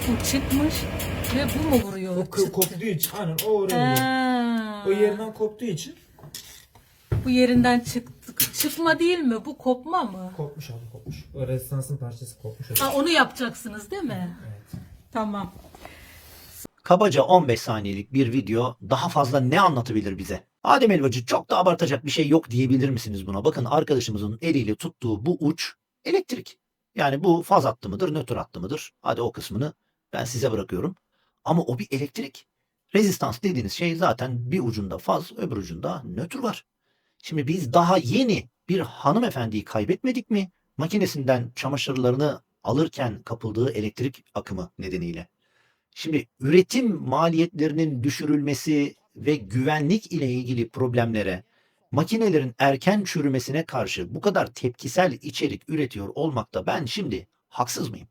Bu çıkmış ve bu mu vuruyor? O Çıktı. koptuğu için aynen o oraya vuruyor. Ha. O yerinden koptuğu için Bu yerinden çıktı. Çıkma değil mi? Bu kopma mı? kopmuş abi kopmuş. O rezistansın parçası kopmuş. Ha, onu yapacaksınız değil mi? Evet. Tamam. Kabaca 15 saniyelik bir video daha fazla ne anlatabilir bize? Adem Elvacı çok da abartacak bir şey yok diyebilir misiniz buna? Bakın arkadaşımızın eliyle tuttuğu bu uç elektrik. Yani bu faz hattı mıdır, nötr hattı mıdır? Hadi o kısmını ben size bırakıyorum. Ama o bir elektrik. Rezistans dediğiniz şey zaten bir ucunda faz, öbür ucunda nötr var. Şimdi biz daha yeni bir hanımefendiyi kaybetmedik mi? Makinesinden çamaşırlarını alırken kapıldığı elektrik akımı nedeniyle. Şimdi üretim maliyetlerinin düşürülmesi ve güvenlik ile ilgili problemlere, makinelerin erken çürümesine karşı bu kadar tepkisel içerik üretiyor olmakta ben şimdi haksız mıyım?